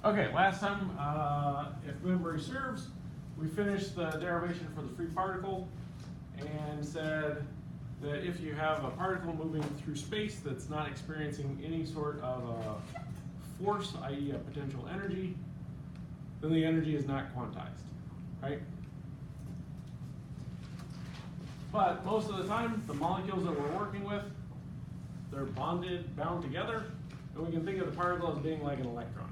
Okay, last time, if memory serves, we finished the derivation for the free particle and said that if you have a particle moving through space that's not experiencing any sort of a force, i.e. a potential energy, then the energy is not quantized, right? But most of the time, the molecules that we're working with, they're bound together, and we can think of the particle as being like an electron.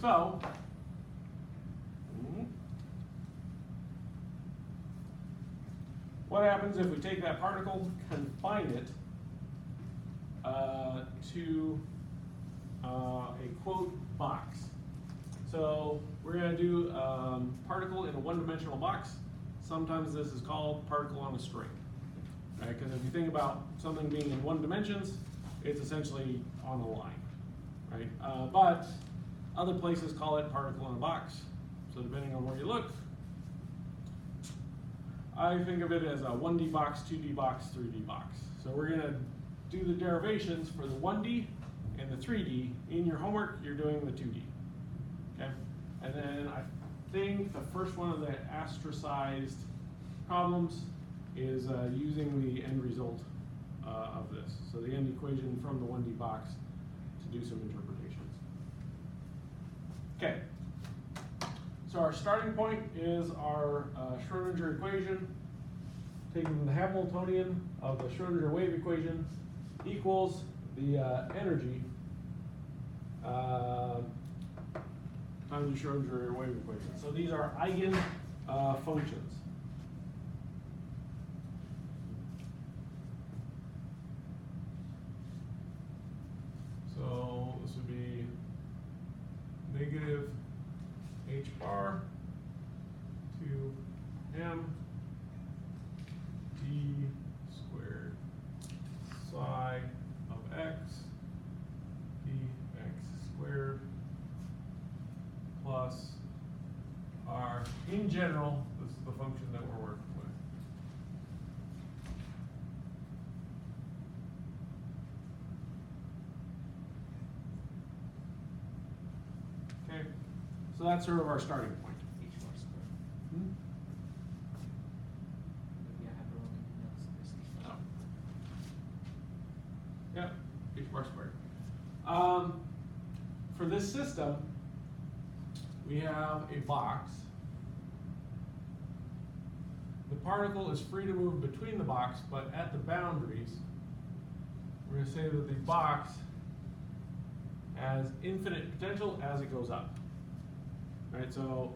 So, what happens if we take that particle, confine it to a quote box? So we're going to do particle in a one-dimensional box. Sometimes this is called particle on a string, right? Because if you think about something being in one dimensions, it's essentially on a line, right? But other places call it particle in a box. So depending on where you look, I think of it as a 1D box, 2D box, 3D box. So we're going to do the derivations for the 1D and the 3D. In your homework, you're doing the 2D. Okay? And then I think the first one of the astricized problems is using the end result of this. So the end equation from the 1D box to do some interpretations. Okay. So our starting point is our Schrodinger equation, taking the Hamiltonian of the Schrodinger wave equation equals the energy times the Schrodinger wave equation. So these are eigen functions. So this would be negative h bar to m d squared psi of x dx squared plus r. In general, this is the function that we're working with. Okay, so that's sort of our starting point. H bar squared. Hmm? Maybe I have wrong anything else. Oh. Yeah, h bar squared. For this system, we have a box. The particle is free to move between the box, but at the boundaries, we're going to say that the box has infinite potential as it goes up. Right? So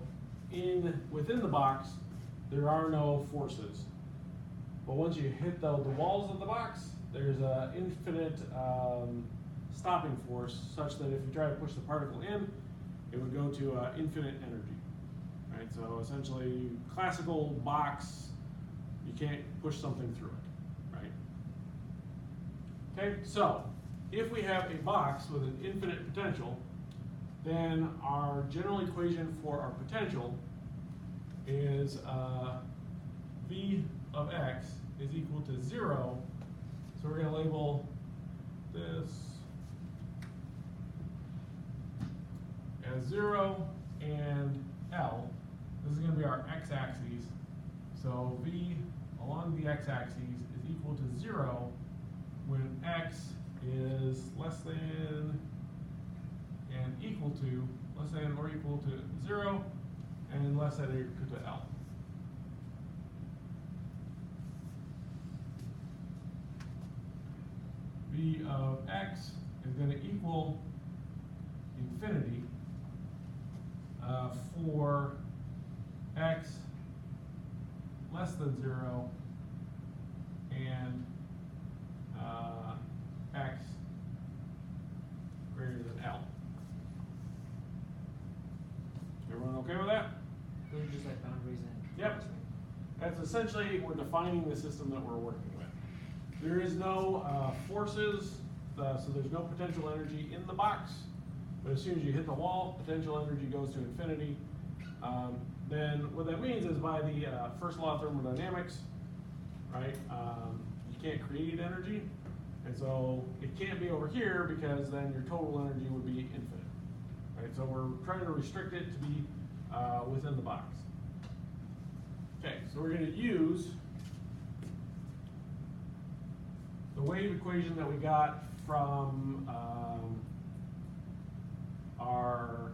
within the box, there are no forces. But once you hit the walls of the box, there's an infinite stopping force, such that if you try to push the particle in, it would go to infinite energy. Right? So essentially, classical box, you can't push something through it. Right? Okay, so if we have a box with an infinite potential, then our general equation for our potential is V of x is equal to 0. So we're going to label this as 0 and L. This is going to be our x-axis. So V along the x-axis is equal to 0 when x is less than and equal to, less than or equal to 0 and less than or equal to L. V of x is going to equal infinity for x less than 0 and x greater than L. Everyone okay with that? Those are just like boundaries and. Yep. That's essentially, we're defining the system that we're working with. There is no forces, so there's no potential energy in the box. But as soon as you hit the wall, potential energy goes to infinity. Then what that means is by the first law of thermodynamics, right, you can't create energy. And so it can't be over here because then your total energy would be infinite. right? So we're trying to restrict it to be within the box. Okay, so we're going to use the wave equation that we got from our,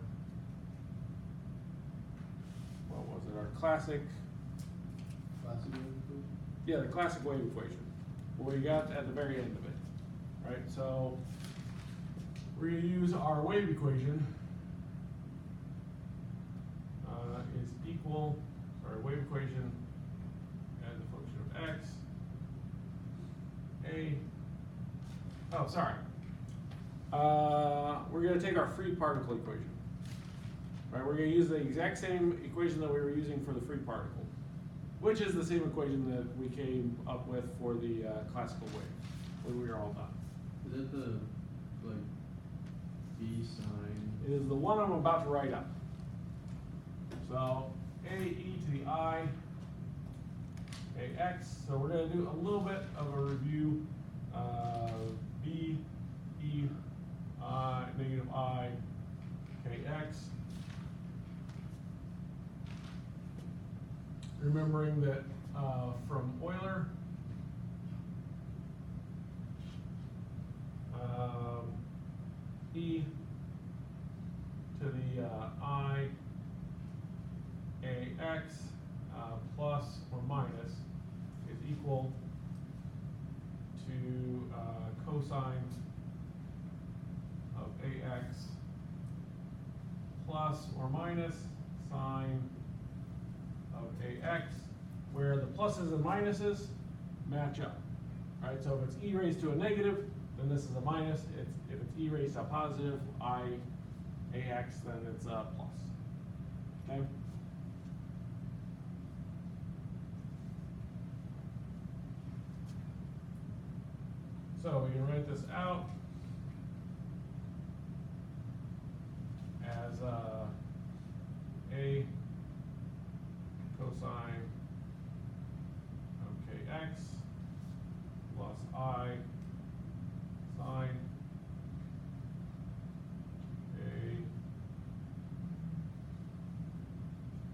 what was it, our classic, yeah, the classic wave equation, what we got at the very end of it, right? So we're going to use our wave equation is equal, sorry, wave equation as a function of x, oh, sorry. We're going to take our free particle equation. Right, we're going to use the exact same equation that we were using for the free particle, which is the same equation that we came up with for the classical wave when we were all done. Is that the, like, B sign? It is the one I'm about to write up. So a e to the I ax. So we're going to do a little bit of a review. B e negative I kx. Remembering that from Euler, e to the I ax plus or minus is equal to cosine of ax plus or minus sine of ax, where the pluses and minuses match up, right? So if it's e raised to a negative, then this is a minus. If it's e raised to a positive, ax, then it's a plus, okay? So we can write this out as a cosine of kx plus I sine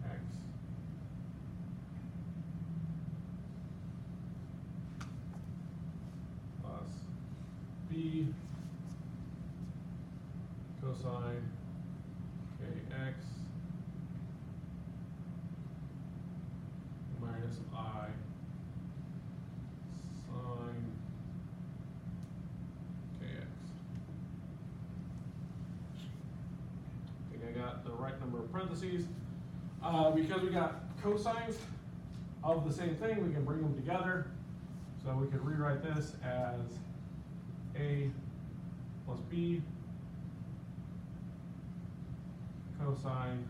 kx plus b cosine kx minus I sine kx. I think I got the right number of parentheses. Because we got cosines of the same thing, we can bring them together. So we could rewrite this as a plus b cosine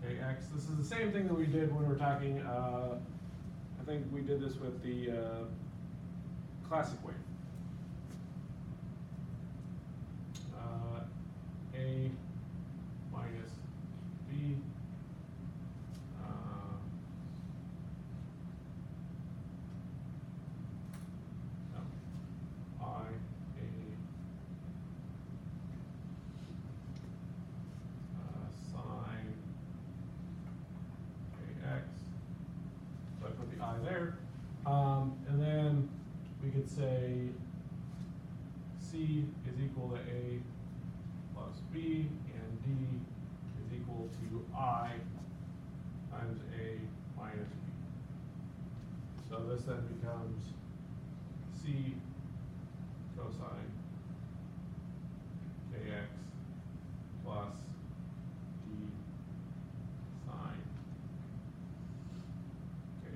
kx. This is the same thing that we did when we were talking, I think we did this with the classic wave. A minus b sine kx. So I put the I there. And then we could say C is equal to A plus B, and D is equal to I times A minus B. So this then becomes C cosine kx plus D sine kx.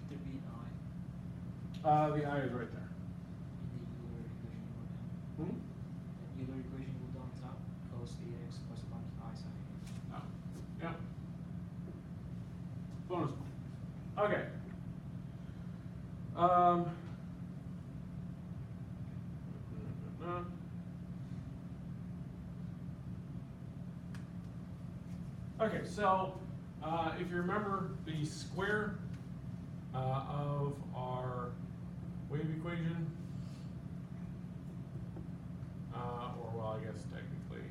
Should there be an I The I is right there. in the Euler equation you wrote down? Hmm? That Euler equation you wrote down top, cos ax plus minus I sine ax. Oh, yeah. Bonus point. Okay. Okay, so If you remember the square of our wave equation, or well, I guess technically,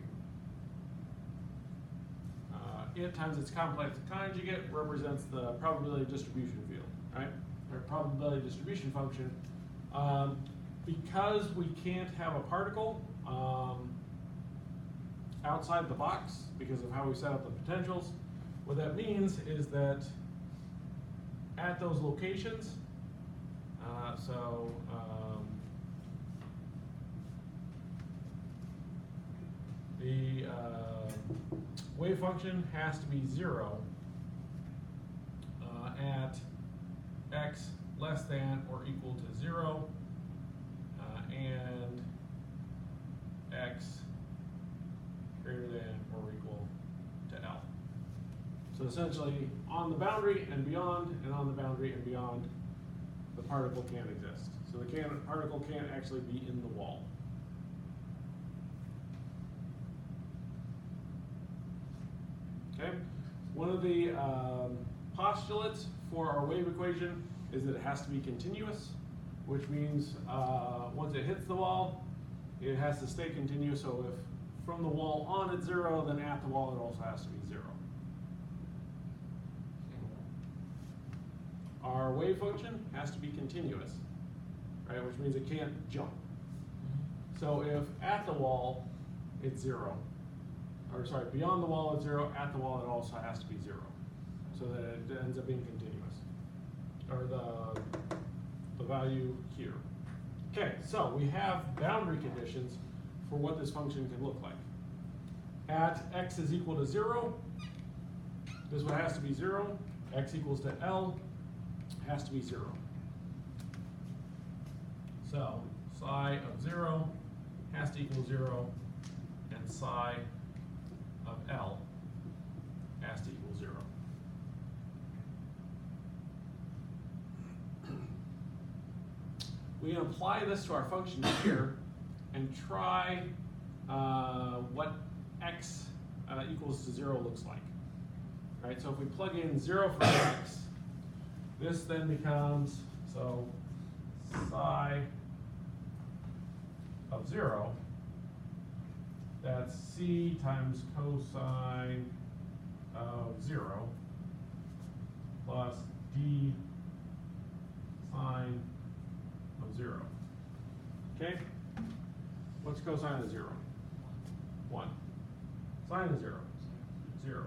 it times its complex conjugate represents the probability distribution field, right? Or probability distribution function. Because we can't have a particle outside the box because of how we set up the potentials, what that means is that at those locations, the wave function has to be 0 at x less than or equal to 0 and x greater than or equal to L. So essentially, on the boundary and beyond, and on the boundary and beyond, the particle can't exist. So the particle can't actually be in the wall. Okay? One of the postulates for our wave equation is that it has to be continuous, which means once it hits the wall, it has to stay continuous. So if from the wall on it's 0, then at the wall it also has to be 0. Our wave function has to be continuous, right? Which means it can't jump. So if at the wall it's 0, or sorry, beyond the wall it's 0, at the wall it also has to be 0, so that it ends up being continuous, or the value here. Okay, so we have boundary conditions for what this function can look like. At x is equal to 0, this one has to be 0. X equals to L has to be 0. So psi of 0 has to equal 0, and psi of L has to equal 0. We can apply this to our function here and try what x equals to 0 looks like. Right, so if we plug in 0 for x, this then becomes, so psi of 0, that's c times cosine of 0 plus d sine of 0. Okay? What's cosine of 0? 1. Sine of 0? 0.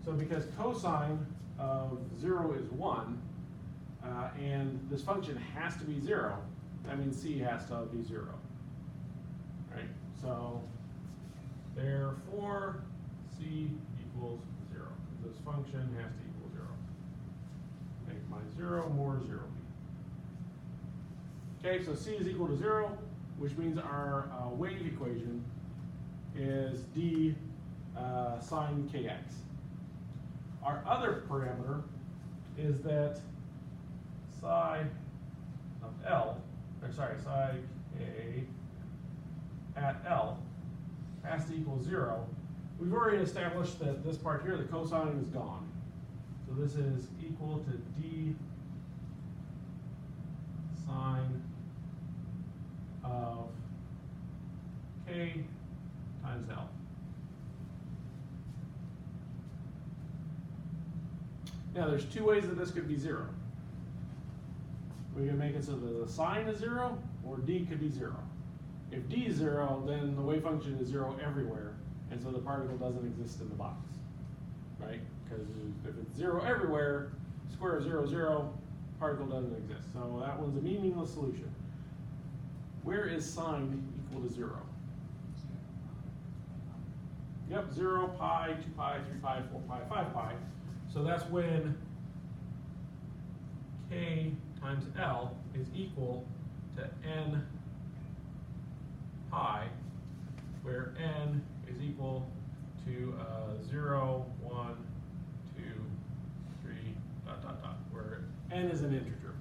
So because cosine of 0 is 1, and this function has to be 0, that means c has to be 0. Right? So therefore c equals 0. This function has to equal 0. Make my 0 more 0. Okay, so c is equal to 0, which means our wave equation is d sine kx. Our other parameter is that psi of L, or sorry, psi k at L has to equal 0. We've already established that this part here, the cosine, is gone. So this is equal to d sine of k times L. Now there's two ways that this could be 0. We can make it so that the sine is 0, or d could be 0. If d is 0, then the wave function is 0 everywhere, and so the particle doesn't exist in the box, right? Because if it's 0 everywhere, square of 0 is 0, particle doesn't exist. So that one's a meaningless solution. Where is sine equal to 0? Yep, 0, pi, 2 pi, 3 pi, 4 pi, 5 pi. So that's when k times L is equal to n pi, where n is equal to 0, 1, 2, 3, dot, dot, dot, where n is an integer.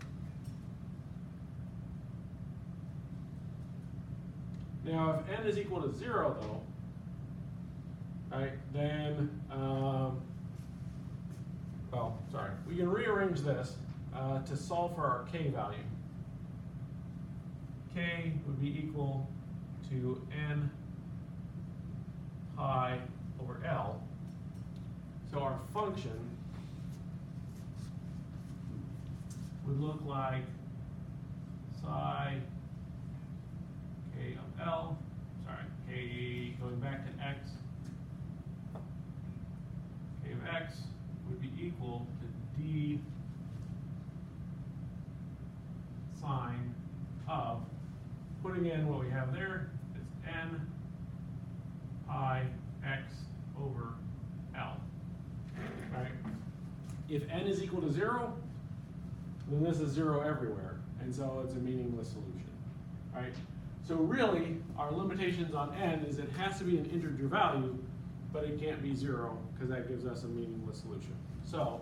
Now, if n is equal to 0, though, right, then can rearrange this to solve for our k value. K would be equal to n pi over L. So our function would look like psi k of L, sorry, k going back to x, k of x would be equal to d sine of, putting in what we have there, it's n pi x over L. Right? If n is equal to 0, then this is 0 everywhere, and so it's a meaningless solution. Right? So really, our limitations on n is it has to be an integer value, but it can't be 0, because that gives us a meaningless solution. So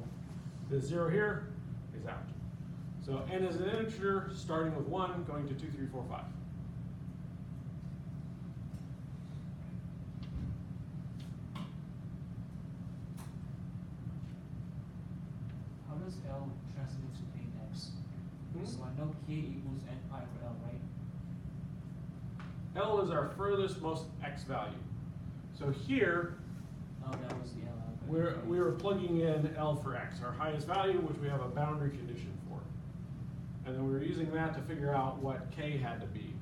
this 0 here is out. So n is an integer starting with 1, going to 2, 3, 4, 5. How does L translate to k and x? So I know k equals n pi over L, right? L is our furthest most x value. So here, Oh, that was the L. Okay. we were plugging in L for x, our highest value, which we have a boundary condition for. And then we were using that to figure out what k had to be.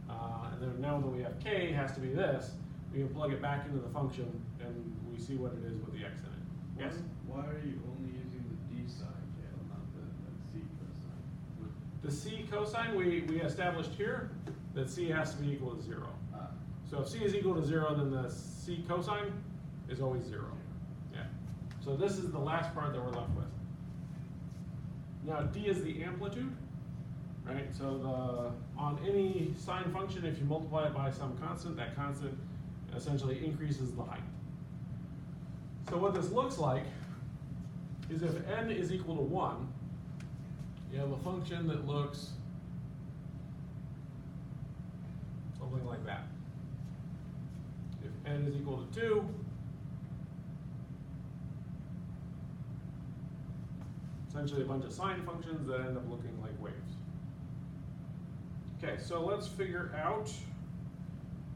And then now that we have k has to be this, we can plug it back into the function, and we see what it is with the x in it. Yes? Why are you only using the D sine, Kale, not the C cosine? The c cosine, we established here that c has to be equal to 0. Ah, So if c is equal to 0, then the c cosine is always 0. Yeah. So this is the last part that we're left with. Now d is the amplitude, right? So on any sine function, if you multiply it by some constant, that constant essentially increases the height. So what this looks like is if n is equal to 1, you have a function that looks something like that. If n is equal to 2, essentially a bunch of sine functions that end up looking like waves. Okay, so let's figure out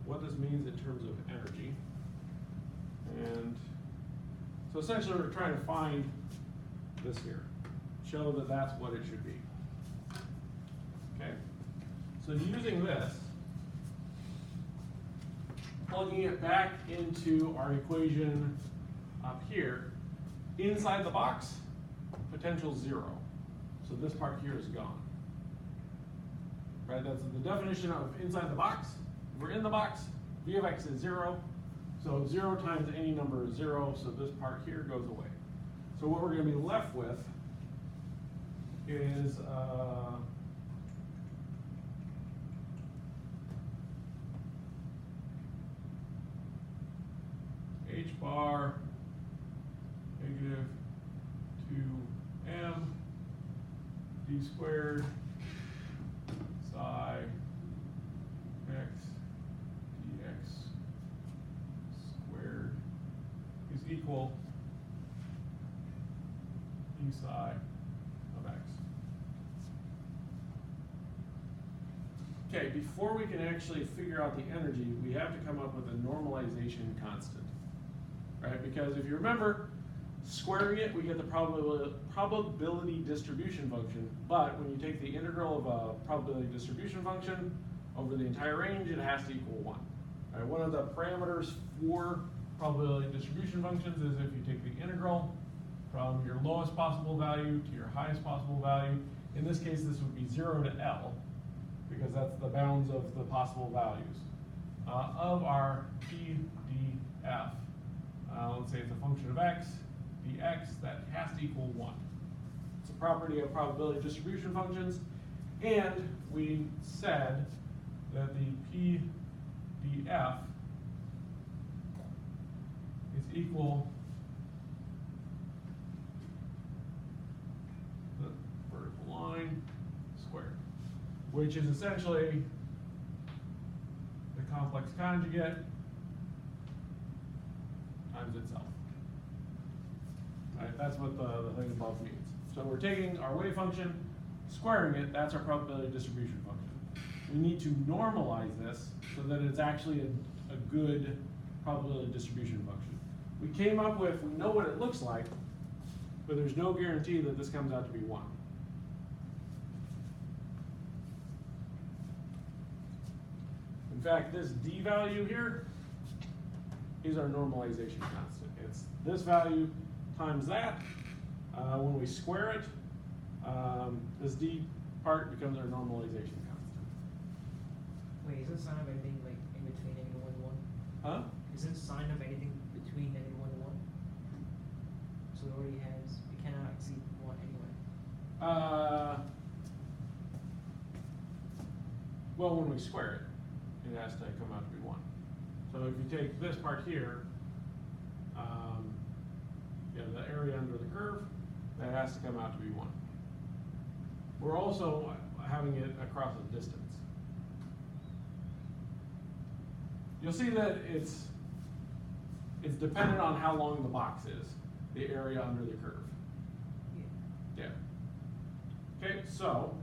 what this means in terms of energy. And so essentially we're trying to find this here, show that that's what it should be. Okay, so using this, plugging it back into our equation up here, inside the box, potential 0. So this part here is gone. Right, that's the definition of inside the box. We're in the box, v of x is 0. So 0 times any number is 0, so this part here goes away. So what we're going to be left with is h bar negative 2m d squared psi x dx squared is equal d psi of x. Okay, before we can actually figure out the energy, we have to come up with a normalization constant, right? Because if you remember, squaring it, we get the probability distribution function, but when you take the integral of a probability distribution function over the entire range, it has to equal 1. Right? One of the parameters for probability distribution functions is if you take the integral from your lowest possible value to your highest possible value. In this case, this would be 0 to L, because that's the bounds of the possible values of our PDF. Let's say it's a function of x, dx, that has to equal 1. It's a property of probability distribution functions, and we said that the PDF is equal to the vertical line squared, which is essentially the complex conjugate times itself. Right? right? That's what the thing above means. So we're taking our wave function, squaring it, that's our probability distribution function. We need to normalize this so that it's actually a good probability distribution function. We came up with, we know what it looks like, but there's no guarantee that this comes out to be 1. In fact, this d value here is our normalization constant. It's this value times that. When we square it, this d part becomes our normalization constant. Wait, isn't sine of anything like in between -1 and 1? Huh? Isn't sine of anything between -1 and 1? So it already has, it cannot exceed 1 anyway. Well, when we square it, it has to come out to be 1. So if you take this part here, the area under the curve, that has to come out to be 1. We're also having it across a distance. You'll see that it's dependent on how long the box is, the area under the curve. Yeah. Yeah. Okay, so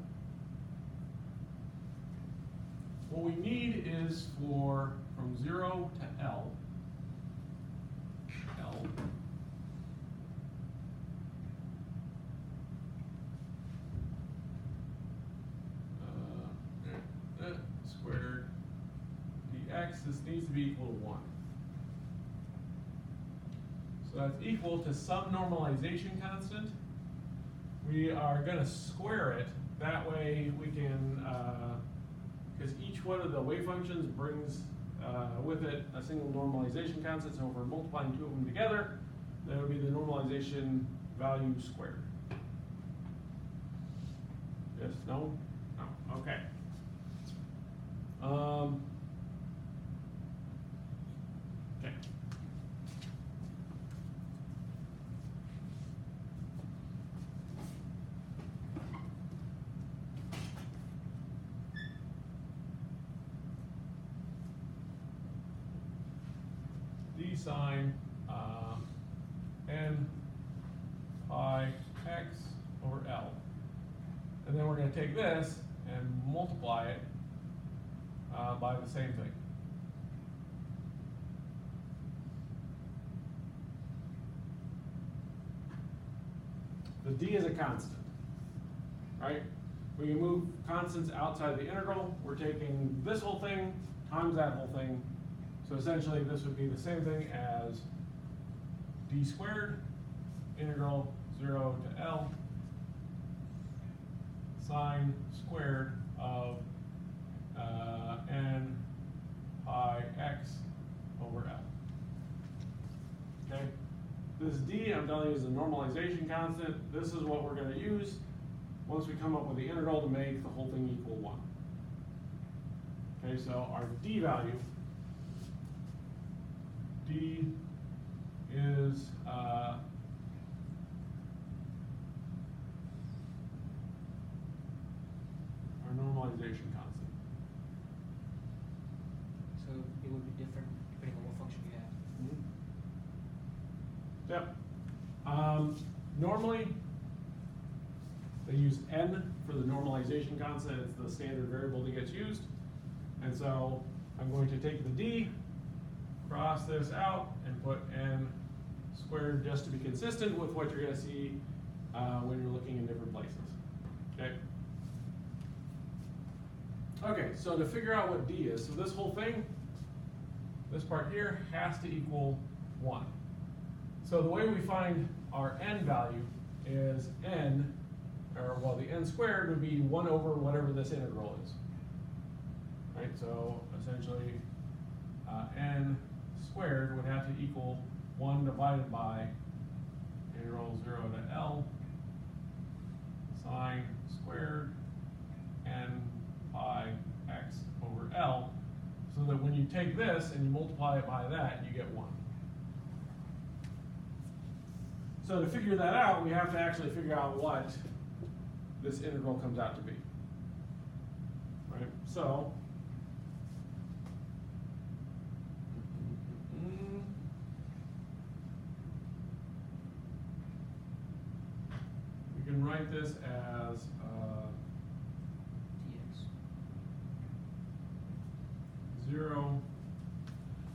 what we need is from 0 to L, squared dx, this needs to be equal to 1. So that's equal to some normalization constant. We are going to square it. That way we can, because each one of the wave functions brings with it a single normalization constant, so if we're multiplying two of them together, that would be the normalization value squared. Yes, no? No, okay. Okay. D sine n pi x over L. And then we're going to take this and multiply it by the same thing. The d is a constant, right? We can move constants outside the integral. We're taking this whole thing times that whole thing. So essentially this would be the same thing as d squared integral 0 to L sine squared of n pi x over L. Okay? This d, I'm telling you, is the normalization constant. This is what we're going to use once we come up with the integral to make the whole thing equal 1. Okay, so our d value, d is our normalization constant. So it would be different depending on what function you have. Yep. Normally, they use n for the normalization constant. It's the standard variable that gets used. And so I'm going to take the d, cross this out, and put n squared just to be consistent with what you're going to see when you're looking in different places. Okay? Okay, so to figure out what d is, so this whole thing, this part here, has to equal 1. So the way we find our n value is n, or well, the n squared would be 1 over whatever this integral is. Right, so essentially n squared would have to equal 1 divided by integral 0 to L sine squared n pi x over L, so that when you take this and you multiply it by that, you get 1. So to figure that out, we have to actually figure out what this integral comes out to be. Right? So can write this as, dx. 0.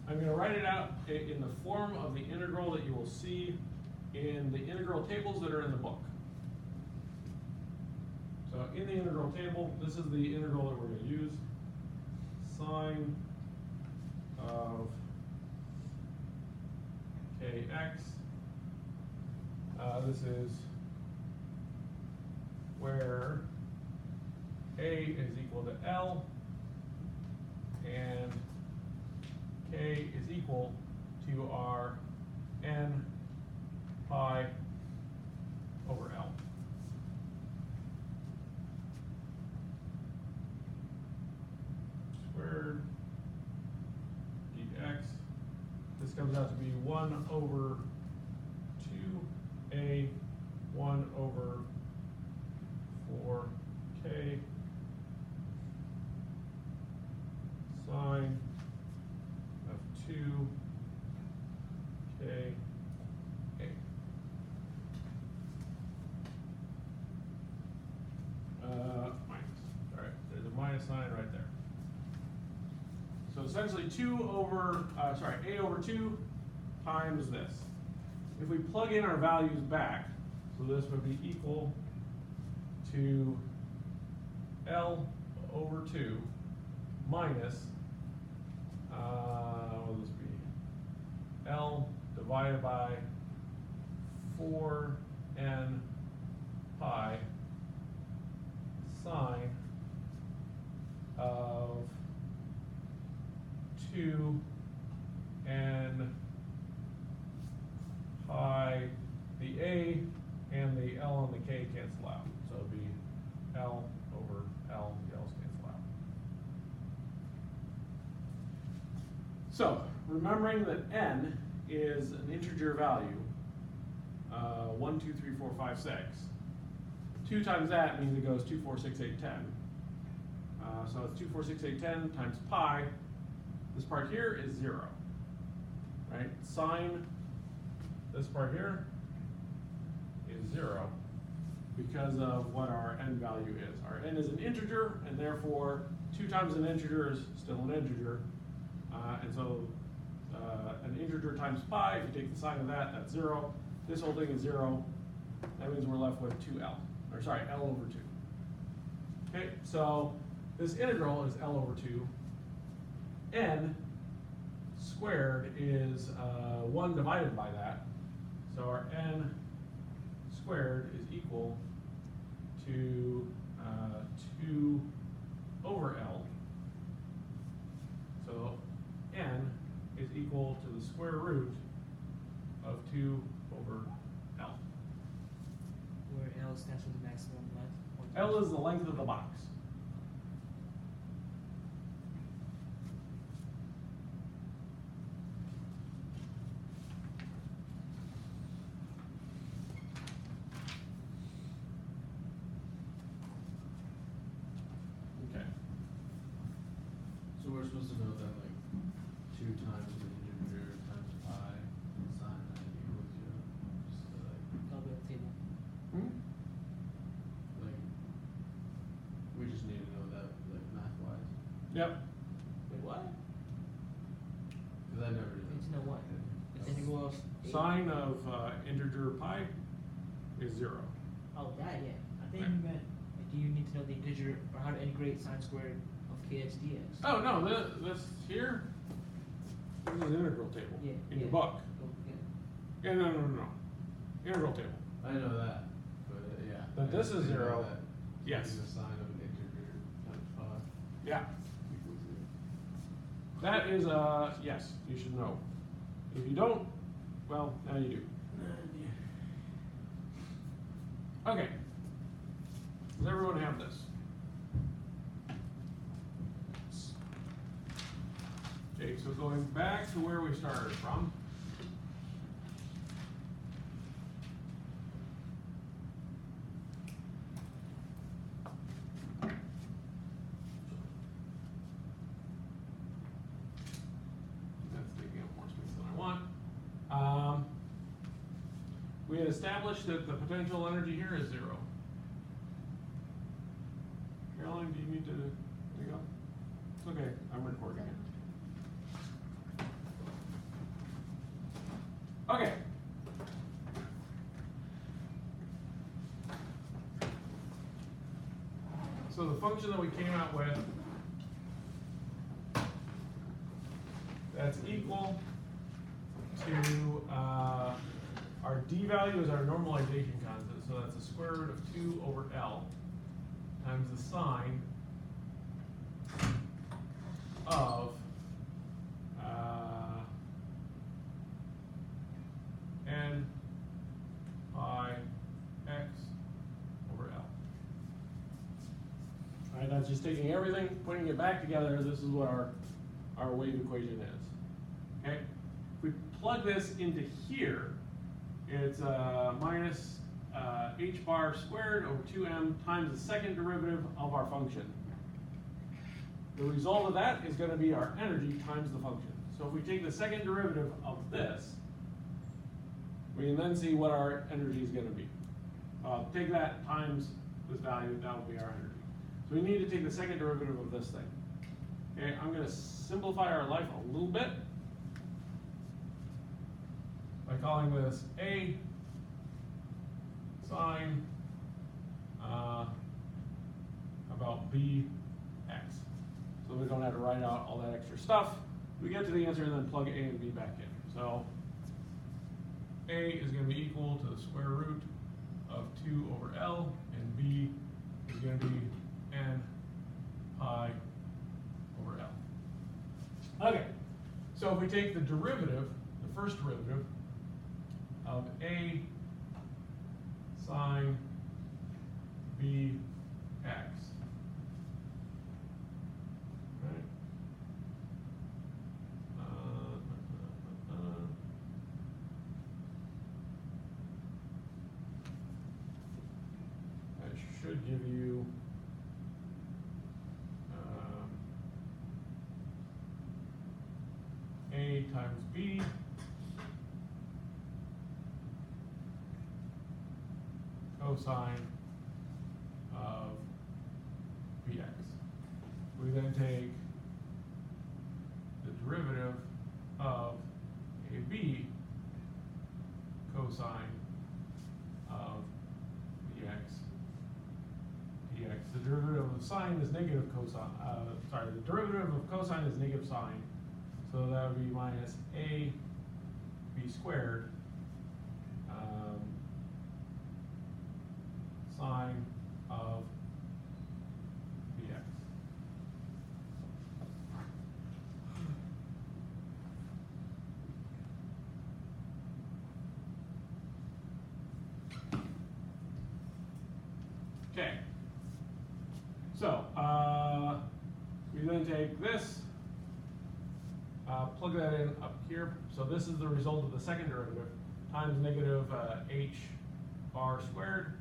I'm going to write it out in the form of the integral that you will see in the integral tables that are in the book. So in the integral table, this is the integral that we're going to use. Sine of kx. This is where a is equal to L and k is equal to our n pi over L. Squared dx. This comes out to be 1 over 2a 1 over 4k sine of 2k a. Minus. All right, there's a minus sign right there. So essentially a over 2 times this. If we plug in our values back, so this would be equal to L over 2 minus, what will this be? L divided by 4n pi sine of 2 n pi, the a and the L and the k cancel out. So it'll be L over L, the L's cancel out. So remembering that n is an integer value, 1, 2, 3, 4, 5, 6. 2 times that means it goes 2, 4, 6, 8, 10. So it's 2, 4, 6, 8, 10 times pi. This part here is 0, right? Sine this part here is 0 because of what our n value is. Our n is an integer, and therefore 2 times an integer is still an integer. And so an integer times pi, if you take the sign of that, that's 0. This whole thing is 0. That means we're left with 2L, or sorry, L over 2. Okay, so this integral is L over 2. N squared is 1 divided by that. So our n squared is equal to 2 over L. So n is equal to the square root of 2 over L. Where L stands for the maximum length. L is the length of the box. Okay. So we're supposed to know that like 2 times the integer times pi and sine that equals 0. Just to, I'll be on the table. like we just need to know that like math wise. Yep. Wait, what? Because I never did. Need to know what? The integral of Sine of integer pi is 0. Oh, that, yeah. I think Right. you meant, like, do you need to know the integer, or how to integrate sine squared of kx dx? Oh, no, this here, this is an integral table Yeah, in your yeah. book. Oh, yeah. Yeah, no. Integral table. I know that, but yeah. But this is I know 0. that Yes. The sine of an integer times pi Yeah. equals 0. That is, yes, you should know. If you don't, well, now you do. Okay. Does everyone have this? Okay, so going back to where we started from. That's taking up more space than I want. we had established that the potential energy here is 0. Caroline, do you need to, there you go? It's okay, I'm recording it. Okay. So the function that we came out with, that's equal to, our d value is our normalization constant, so that's the square root of 2 over L times the sine of n pi x over L. All right, that's just taking everything, putting it back together. This is what our wave equation is. Okay, if we plug this into here, it's minus h bar squared over 2m times the second derivative of our function. The result of that is going to be our energy times the function. So if we take the second derivative of this, we can then see what our energy is going to be. Take that times this value, that will be our energy. So we need to take the second derivative of this thing. Okay, I'm going to simplify our life a little bit by calling this A sine about BX. So we don't have to write out all that extra stuff. We get to the answer and then plug A and B back in. So A is going to be equal to the square root of 2 over L, and B is going to be n pi over L. Okay, so if we take the derivative, the first derivative of A sine BX, right? That should give you A times B cosine of Bx. We then take the derivative of AB cosine of Bx dx. The derivative of sine is negative cosine, the derivative of cosine is negative sine. So that would be minus a b squared sine of bx. Okay. So we then take this. Plug that in up here. So this is the result of the second derivative times negative h bar squared.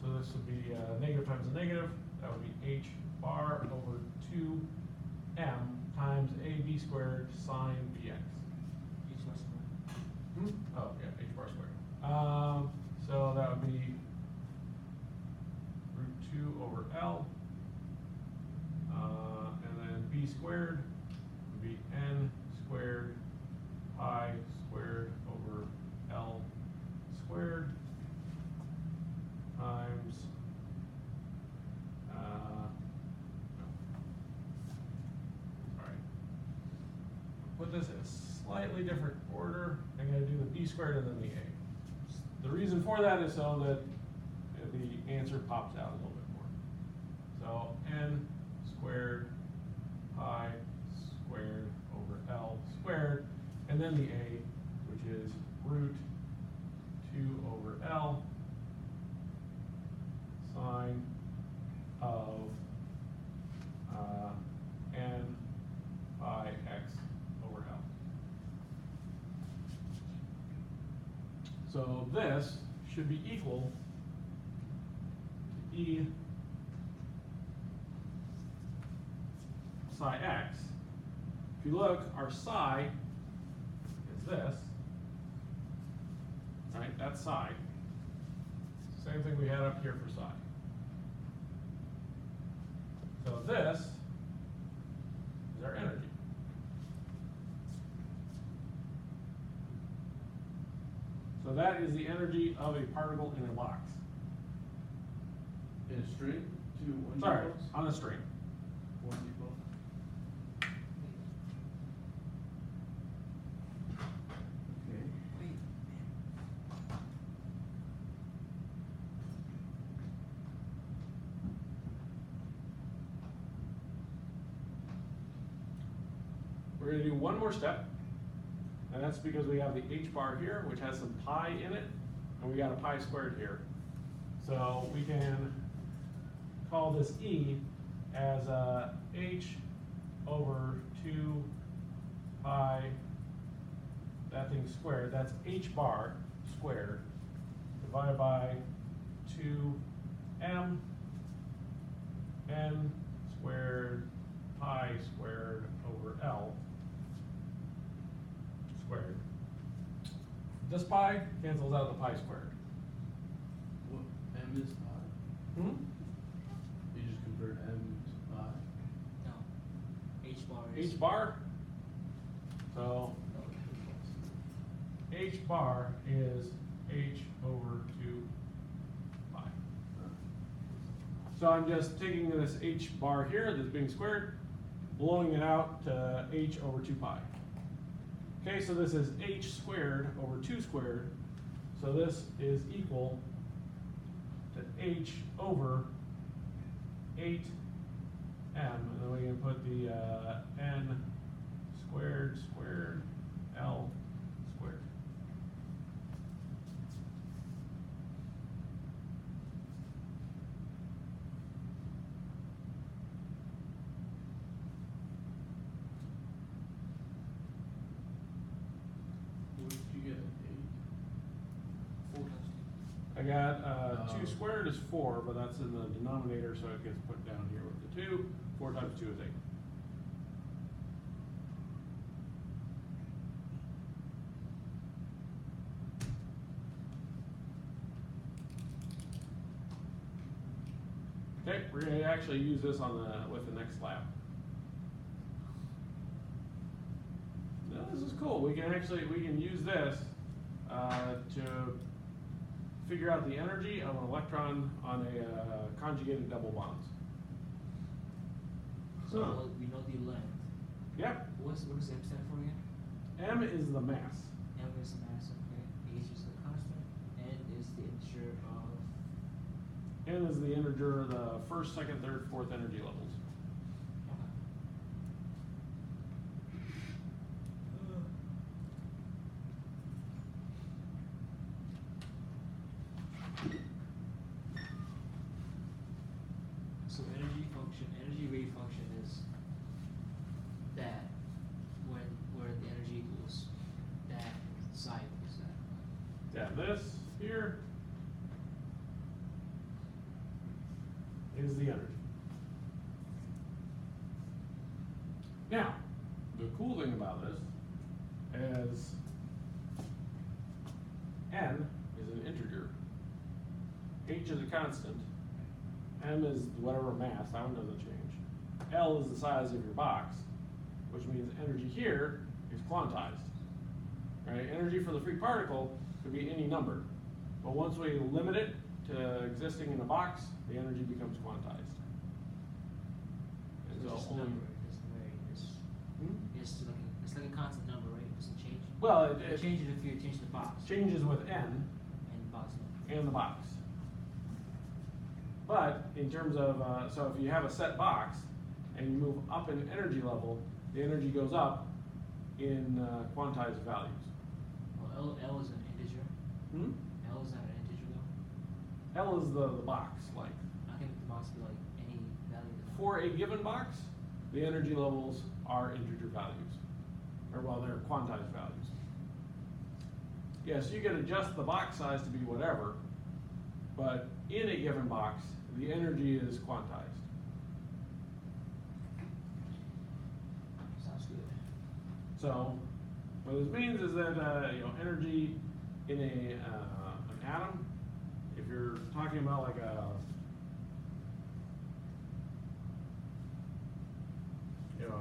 So this would be negative times a negative. That would be h bar over 2m times ab squared sine bx. H bar squared. Oh, yeah, h bar squared. So that would be root 2 over L. And then b squared would be n squared pi squared over L squared times put this in a slightly different order. I'm going to do the b squared and then the a. The reason for that is so that the answer pops out a little bit more. So n squared pi squared over L squared, and then the a, which is root 2 over L sine of n pi x over L. So this should be equal to E psi x. If you look, our psi is this, right? That's psi. Same thing we had up here for psi. So this is our energy. So that is the energy of a particle in a box. In a string, two 1D Sorry, bolts? on a string. 1D bolt. Okay. Wait, We're going to do one more step, and that's because we have the h bar here, which has some pi in it, and we got a pi squared here. So we can call this E as h over 2 pi, that thing squared, that's h bar squared, divided by 2m n squared pi squared over L squared. This pi cancels out the pi squared. What, M is pi? Hmm? You just convert M to pi? no. H bar is. H bar, so H bar is H over 2 pi. So I'm just taking this H bar here that's being squared, blowing it out to H over 2 pi. Okay, so this is H squared over 2 squared, so this is equal to H over 8m, and then we can put the n squared squared L squared. What did you get, 4 times I got 2 Oh. squared is 4, but that's in the denominator, so it gets put down here with the 2. 4 times 2 is 8. Okay, we're going to actually use this on the with the next lab. Now, this is cool. We can use this to figure out the energy of an electron on a conjugated double bonds. So we know the length. Yep, What does M stand for again? m is the mass. M is the mass, okay. H is the constant. N is the integer of. N is the integer of the first, second, third, fourth energy levels. So energy wave function is that where the energy equals that psi equals that. Yeah, this here is the energy. Now, the cool thing about this is n is an integer, h is a constant, m is whatever mass, that one doesn't change. L is the size of your box, which means energy here is quantized. Right? Energy for the free particle could be any number, but once we limit it to existing in a box, the energy becomes quantized. And So so it's just a only- number, it doesn't vary, Hmm? it's like a constant number, right? It doesn't change. Well, It it changes if you change the box changes with n and box number. and the box. But in terms of, so if you have a set box and you move up in energy level, the energy goes up in quantized values. Well, L is an integer. Hmm? L is not an integer though. L is the box, like. How can the box be like any value? For a given box, the energy levels are integer values, or well, they're quantized values. Yes, you can adjust the box size to be whatever, but in a given box, the energy is quantized. Sounds good. So, what this means is that energy in an atom, if you're talking about like a, you know,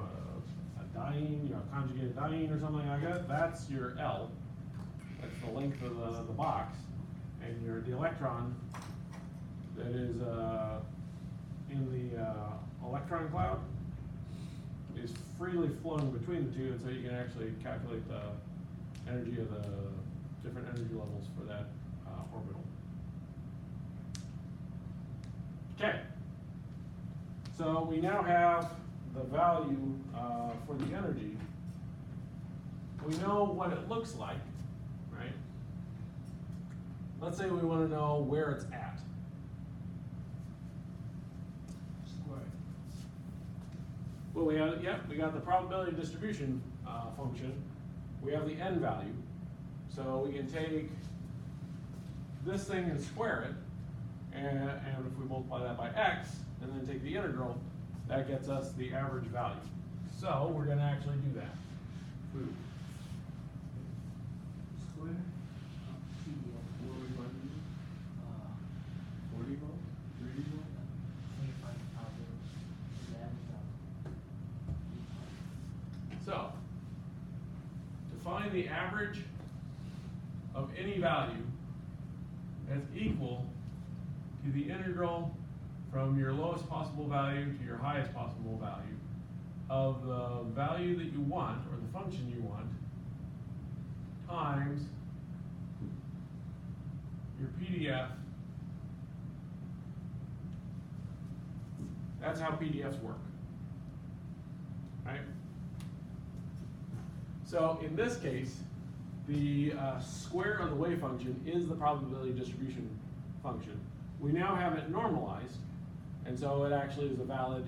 a diene, you know, conjugated diene or something like that, that's your L. That's the length of the box. And the electron that is in the electron cloud is freely flowing between the two, and so you can actually calculate the energy of the different energy levels for that orbital. Okay, so we now have the value for the energy. We know what it looks like, right? Let's say we want to know where it's at. Square. Well, we got the probability distribution function. We have the n value. So we can take this thing and square it, and if we multiply that by x, and then take the integral, that gets us the average value. So we're going to actually do that. Square. PDF. What are we finding? 40 volts? 30 volts? 25 power. So, to find the average of any value that's equal to the integral from your lowest possible value to your highest possible value of the value that you want, or the function you want, times your PDF. That's how PDFs work, right? So in this case, the square of the wave function is the probability distribution function. We now have it normalized, and so it actually is a valid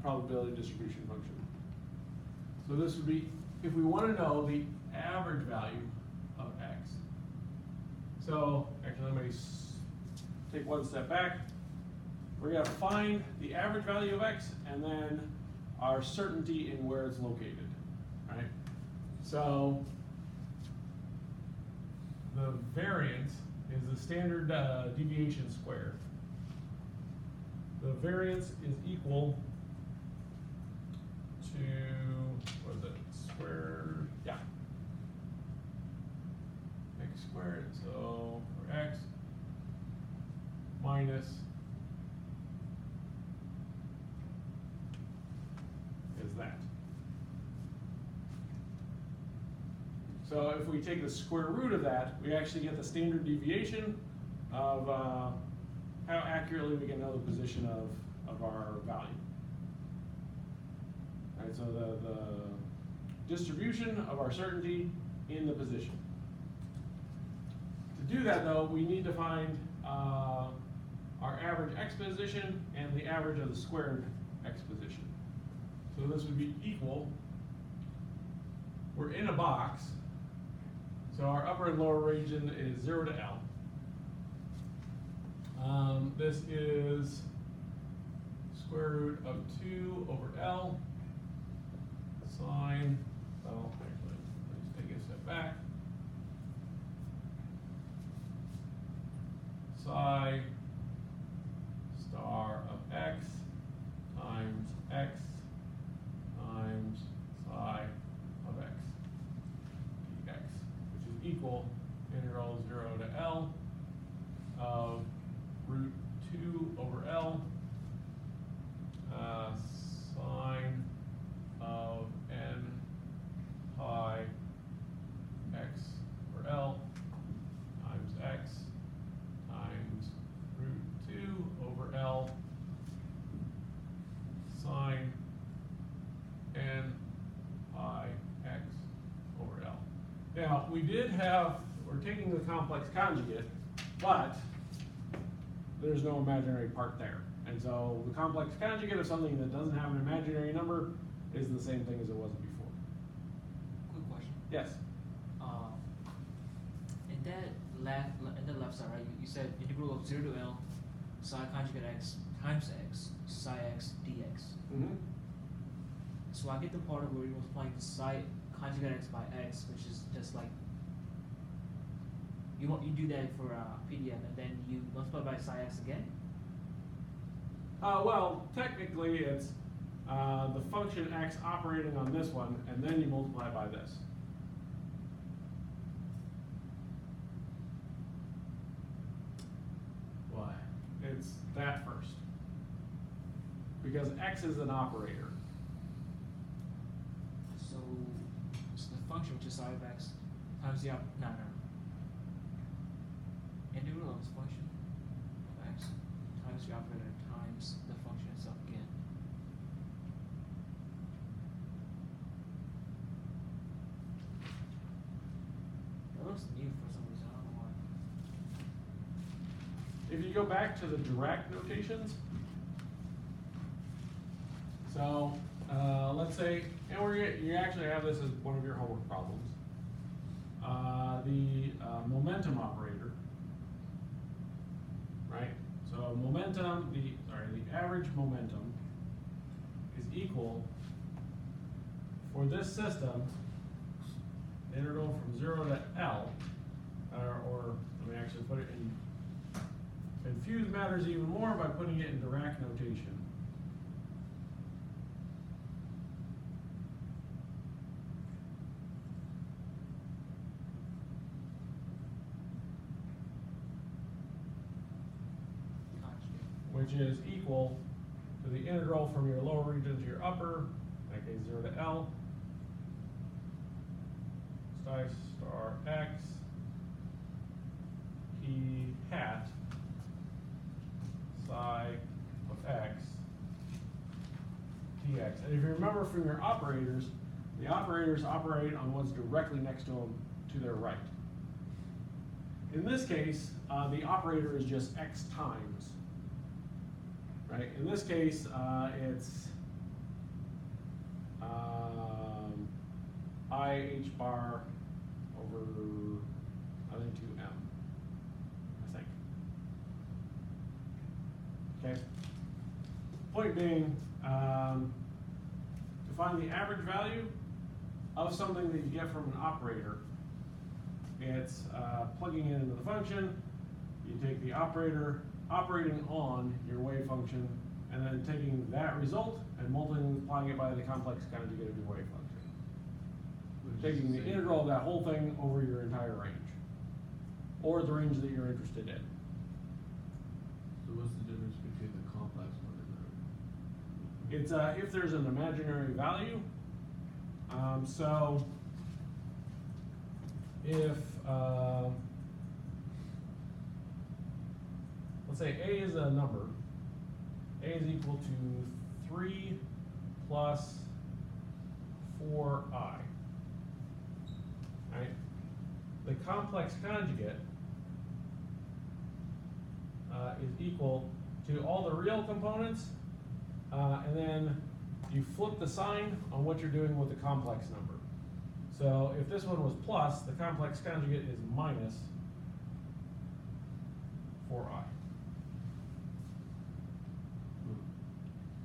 probability distribution function. So this would be, if we want to know the average value of x. So actually, let me take one step back. We're going to find the average value of x, and then our certainty in where it's located, right? So the variance is the standard deviation squared. The variance is equal to, what is it, squared, yeah, x squared, so for x minus is that. So if we take the square root of that, we actually get the standard deviation of how accurately we can know the position of our value. All right, so the distribution of our certainty in the position. To do that though, we need to find our average x position and the average of the squared x position. So this would be equal, we're in a box, so our upper and lower region is 0 to L. This is square root of 2 over L sine, well, actually, let's take a step back. Psi star of x times x times psi of x dx, which is equal integral 0 to L of root 2 over L sine of n pi x over L times x times root 2 over L sine n pi x over L. Now, we're taking the complex conjugate, but there's no imaginary part there. And so the complex conjugate of something that doesn't have an imaginary number is the same thing as it was before. Quick question. Yes? In the left side, right, you said integral of 0 to L psi conjugate x times x psi x dx. Mm-hmm. So I get the part of where you're multiplying the psi conjugate x by x, which is just like You do that for PDF, and then you multiply by psi x again. Well, technically it's the function x operating on this one, and then you multiply by this. Why? It's that first. Because x is an operator. So the function which is psi of x times the no. Integral of this function of x times the operator times the function itself again. That looks new for some reason. I don't know why. If you go back to the Dirac notations, so let's say, and you actually have this as one of your homework problems. The momentum operator, right? So momentum, the average momentum is equal for this system, integral from 0 to L, or let me actually put it in, confuse matters even more by putting it in Dirac notation. Which is equal to the integral from your lower region to your upper, in that case 0 to L, psi star x, p hat, psi of x, dx. And if you remember from your operators, the operators operate on what's directly next to them to their right. In this case, the operator is just x times. Right? In this case, it's I h bar over, I think, 2m, I think. Okay? Point being, to find the average value of something that you get from an operator, it's plugging it into the function, you take the operator operating on your wave function, and then taking that result and multiplying it by the complex conjugate of your wave function. Taking the integral of that whole thing over your entire range, or the range that you're interested in. So what's the difference between the complex one and the? It's if there's an imaginary value. So if let's say A is a number, A is equal to 3 plus 4i. Right? The complex conjugate is equal to all the real components, and then you flip the sign on what you're doing with the complex number. So if this one was plus, the complex conjugate is minus 4i.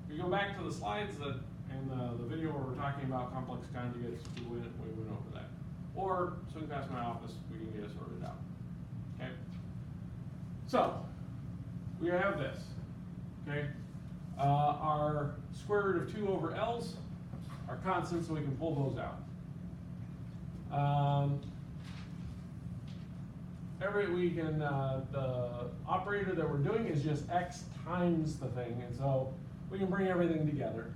If you go back to the slides that and the video where we're talking about complex conjugates, we went over that. Or swing past my office, we can get it sorted out. Okay. So we have this. Okay. Our square root of 2 over L's are constants, so we can pull those out. The operator that we're doing is just x times the thing, and so we can bring everything together.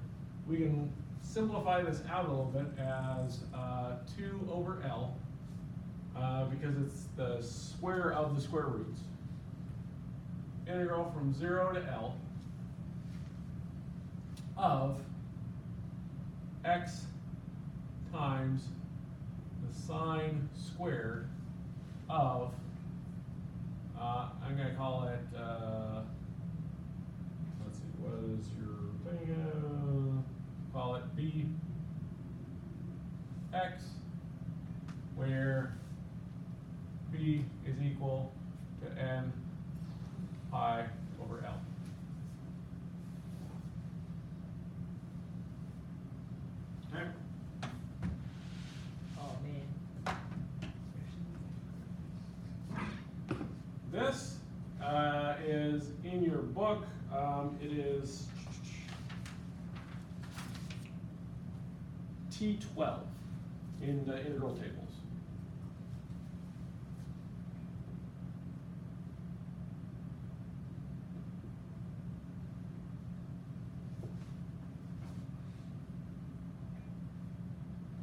We can simplify this out a little bit as 2 over L, because it's the square of the square roots. Integral from 0 to L of x times the sine squared of, I'm going to call it, let's see, what is your thing? Call it b x, where b is equal to n pi over L. Okay? Oh man. This is in your book. It is T12 in the integral tables.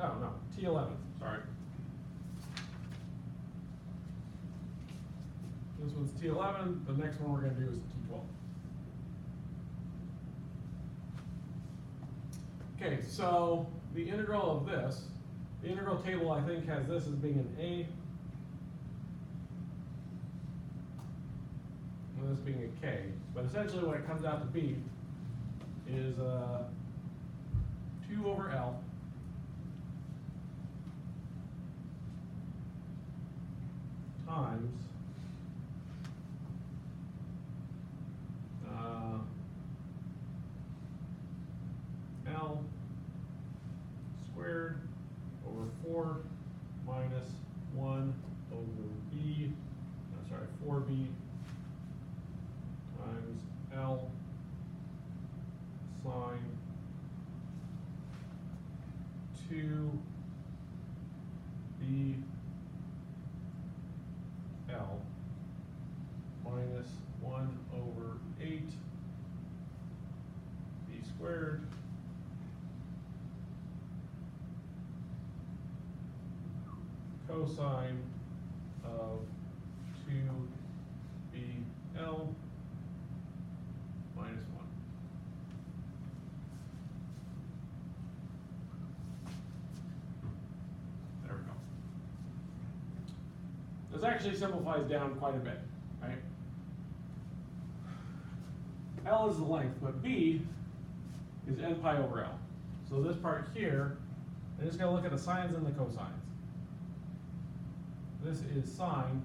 Oh, no, T11, sorry. This one's T11, the next one we're gonna do is T12. Okay, so the integral of this, the integral table I think has this as being an A, and this being a K, but essentially what it comes out to be is 2 over L times L squared over 4 minus 1 over B, no, sorry, 4B times L sine 2B L minus 1 over 8 B squared cosine of 2BL minus 1. There we go. This actually simplifies down quite a bit, right? L is the length, but B is n pi over L. So this part here, I'm just gonna look at the sines and the cosines. This is sine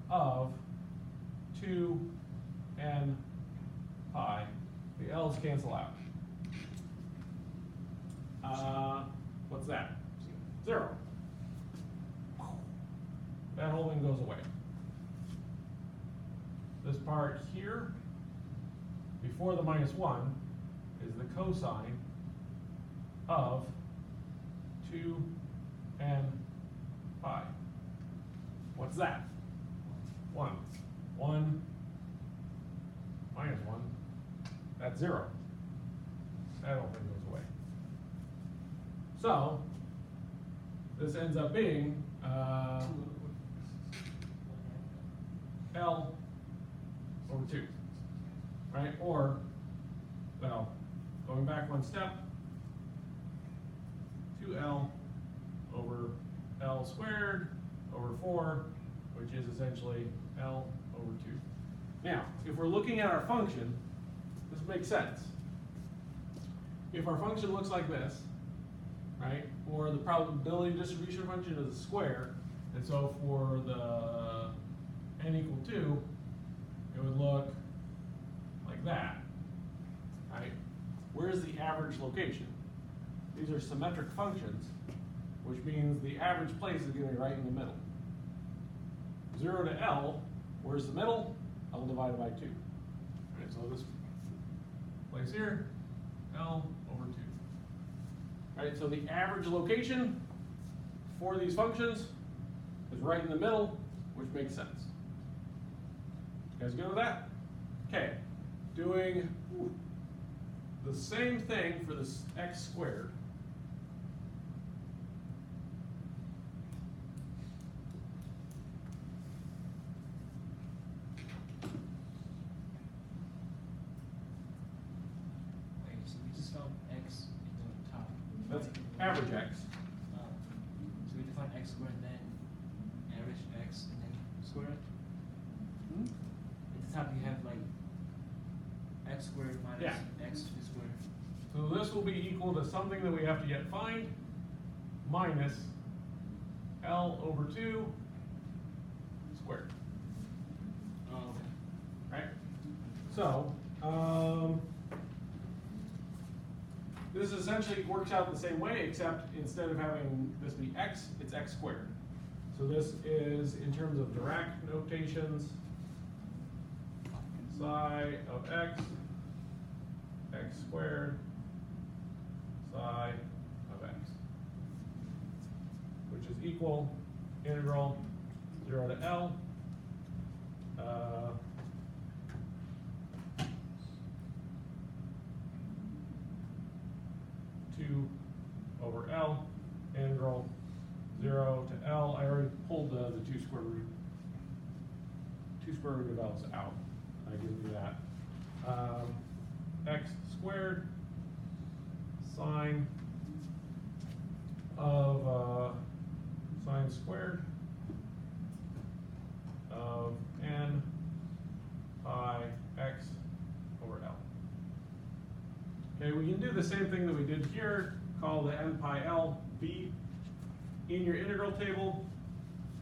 of 2n pi. The L's cancel out. What's that? 0. That whole thing goes away. This part here, before the minus 1, is the cosine of 2n pi. What's that? 1. 1 minus 1, that's 0. That whole thing goes away. So, this ends up being L over 2, right? Or, well, going back one step, 2L over L squared over 4, which is essentially L over 2. Now, if we're looking at our function, this makes sense. If our function looks like this, right, or the probability distribution function is a square, and so for the n equal 2, it would look like that, right? Where's the average location? These are symmetric functions, which means the average place is going to be right in the middle. 0 to L, where's the middle? L divided by 2. Right, so this place here, L over 2. Right, so the average location for these functions is right in the middle, which makes sense. You guys good with that? Okay, doing the same thing for this x squared. Wait, so we just found x in the top. That's average x. So we define x squared and then average x and then square it? At the top you have like x squared minus Yeah. x to the square. So this will be equal to something that we have to yet find, minus L over 2 squared. Oh, okay. Right? So, this essentially works out the same way, except instead of having this be x, it's x squared. So this is, in terms of Dirac back notations. Psi of x, x squared, psi of x, which is equal integral 0 to L. 2 over L, integral 0 to L. I already pulled the 2 square root of L's out. I give you that. X squared sine of sine squared of n pi x over L. Okay, we can do the same thing that we did here, call the n pi L b. In your integral table,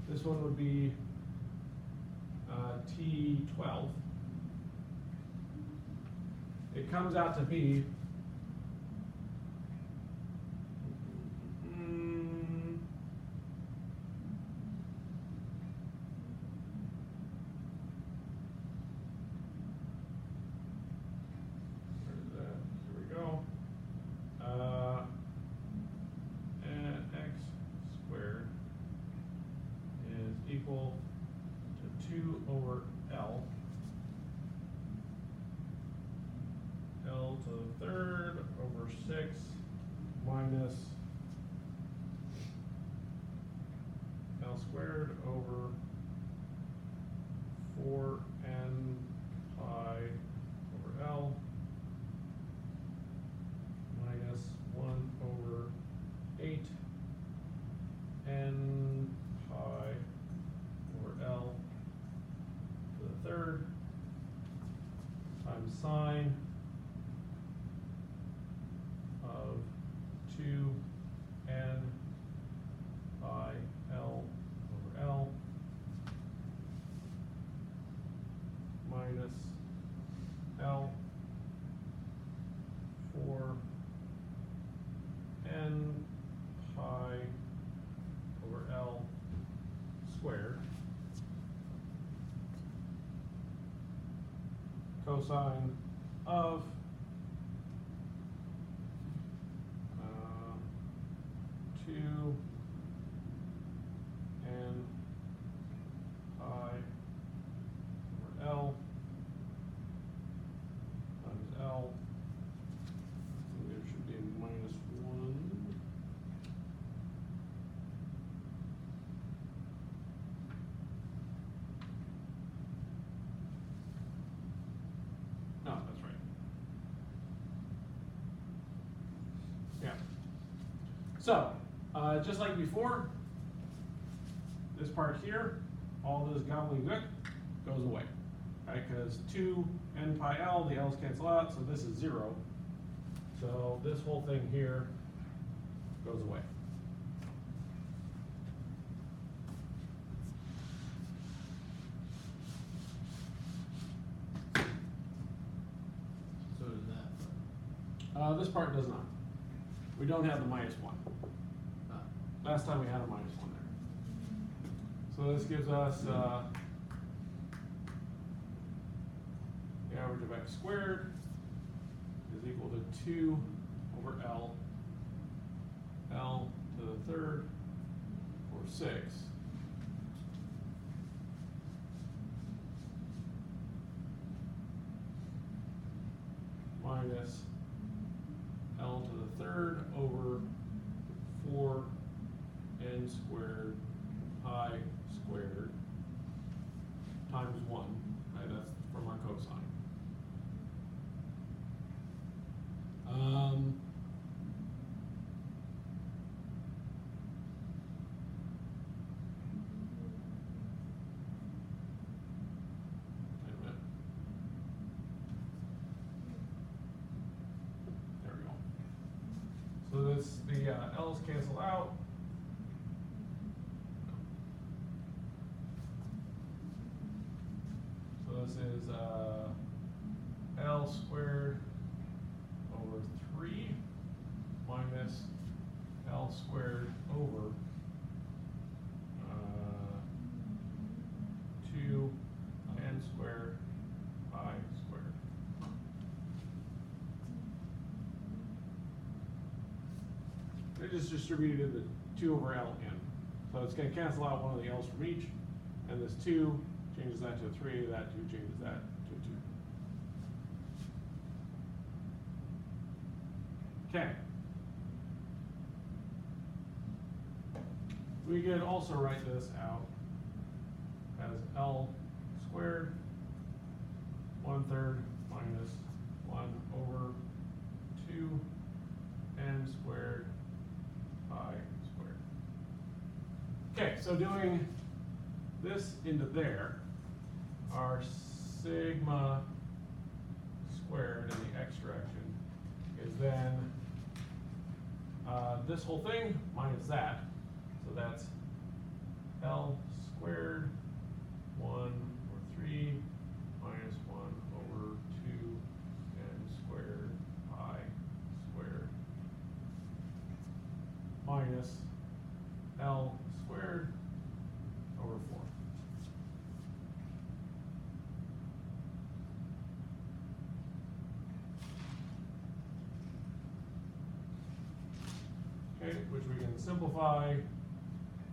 this one would be T12. It comes out to be and x squared is equal to 2 over L. L to the third over 6 minus L squared over 4n pi over L minus 1 over 8 n pi over L to the third times sine of 2n pi L over L minus L 4n pi over L squared cosine of 2 n pi over L times L. There should be a minus 1. No, that's right. Yeah. So, just like before, this part here, all this gobbledygook goes away, right? Because 2 n pi L, the L's cancel out, so this is 0. So this whole thing here goes away. So does that. This part does not. We don't have the minus 1. Ah. Last time we had a minus 1 there. So this gives us the average of x squared is equal to 2 over L, L to the third, or 6. Minus L to the third over 4n squared pi squared times 1. Right, that's from our cosine. Wait a minute. There we go. So this, the L's cancel out. So this is L squared over 3 minus L squared over just distributed the 2 over L in. So it's gonna cancel out one of the L's from each, and this 2 changes that to a 3, that 2 changes that to a 2. Okay. We can also write this out as L squared 1/3 minus 1 over 2 n squared pi squared. Okay, so doing this into there, our sigma squared in the x direction is then this whole thing minus that. So that's L squared 1 over 3 minus 1 over 2 n squared pi squared minus L squared over 4. Okay, which we can simplify,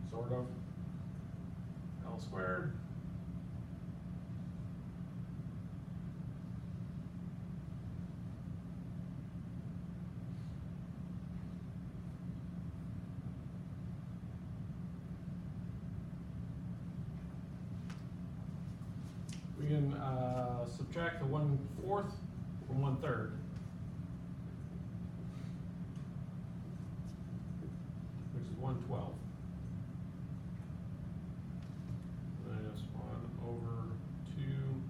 sort of. L squared we can subtract the 1/4 from 1/3, which is 1/12. Minus 1 over 2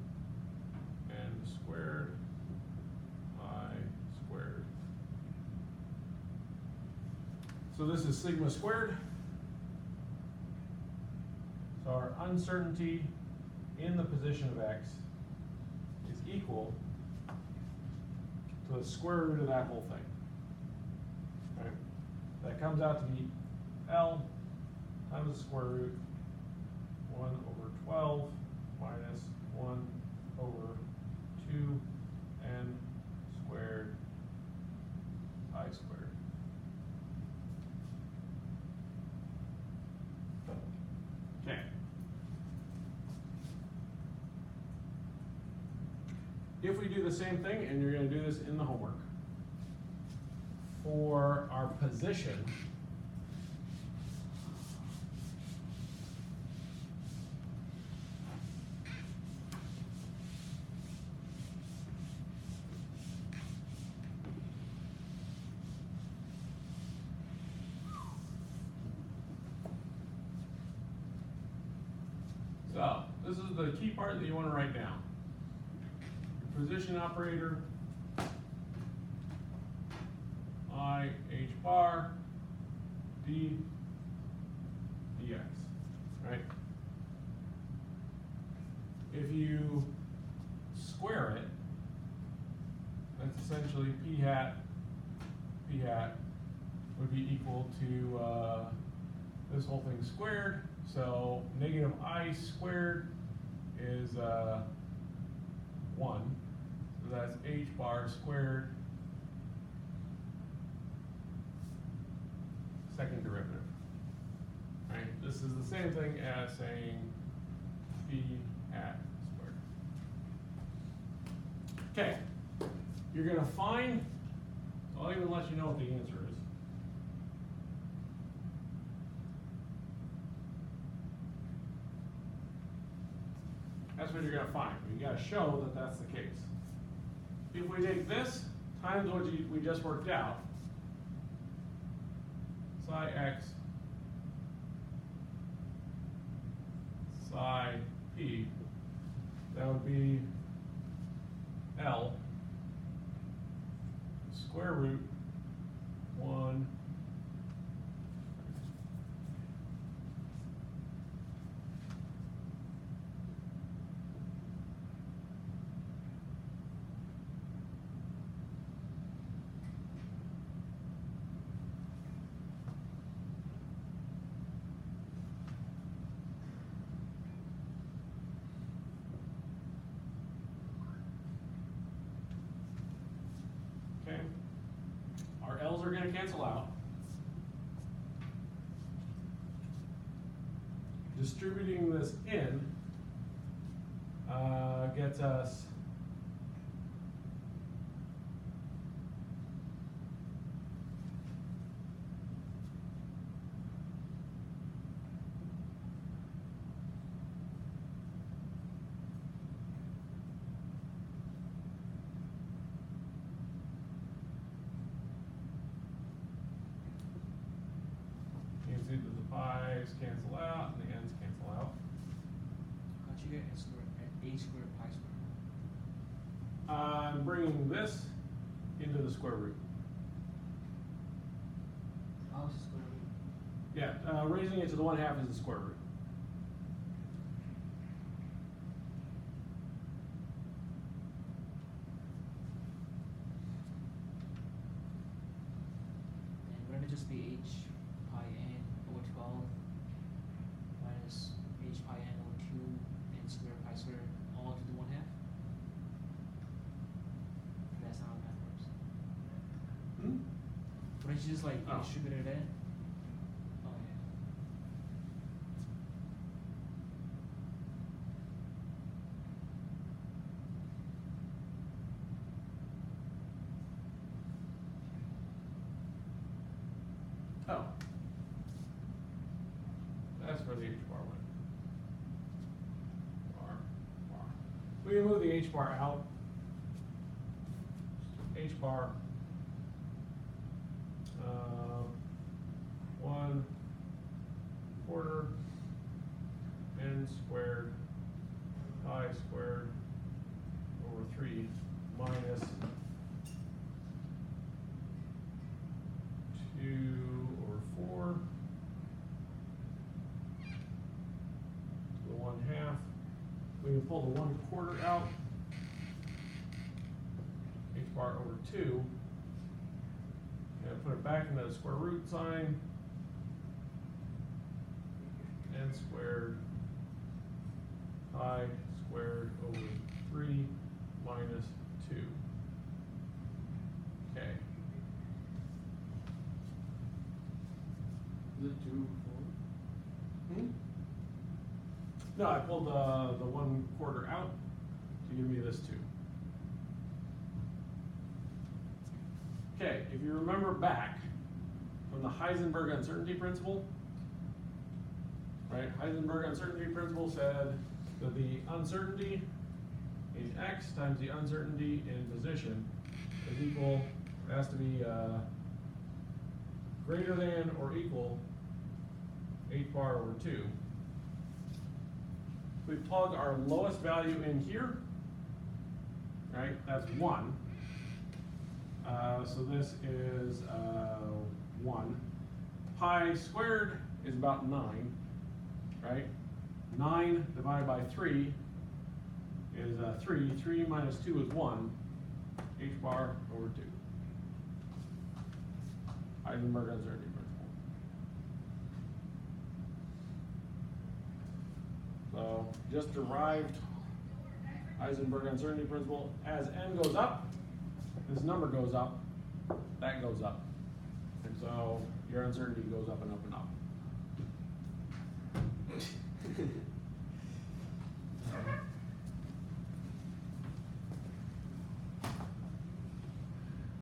n squared pi squared. So this is sigma squared. So our uncertainty in the position of x is equal to the square root of that whole thing. Right? That comes out to be L times the square root 1 over 12 minus 1 over 2 n squared pi squared. Okay. If we do the same thing, and you're going to do this in the homework, for our position, so this is the key part that you want to write down. Position operator, I h bar d dx, right? If you square it, that's essentially p hat would be equal to this whole thing squared. So negative I squared is 1. So that's h bar squared, second derivative. Right? This is the same thing as saying p hat squared. Okay. You're going to find, I'll even let you know what the answer is. That's what you're going to find. You got to show that that's the case. If we take this times what we just worked out, psi x, psi p, that would be L square root 1 Our L's are going to cancel out. distributing this in gets us you can see that the pi's cancel out and the ends cancel out. How'd you get x squared, a squared pi squared? I'm bringing this into the square root. How is the square root? Yeah, raising it to the 1/2 is the square root. And wouldn't it just be h pi n over 12 minus h pi n over 2 n squared pi squared all to the 1/2? That's not how math works. Wouldn't you just like Oh. distribute it in? Oh yeah. Oh. That's where the h bar went. Bar. We can move the h bar out. H bar. 1/4 n squared pi squared over 3 minus 2 over 4 to the 1/2. We can pull the 1/4 out. H bar over 2. And put it back into the square root sign. N squared pi squared over 3 minus 2. Okay. Is it 2 4? No, I pulled the 1/4 out to give me this 2. Okay, if you remember back from the Heisenberg uncertainty principle, right? Heisenberg uncertainty principle said that the uncertainty is x times the uncertainty in position is equal, it has to be greater than or equal h bar over 2. We plug our lowest value in here, right? That's 1. So this is 1. Pi squared is about 9, right? 9 divided by 3 is 3. 3 minus 2 is 1. H bar over 2. Heisenberg uncertainty principle. So just derived Heisenberg uncertainty principle. As n goes up, this number goes up, that goes up. And so your uncertainty goes up and up and up.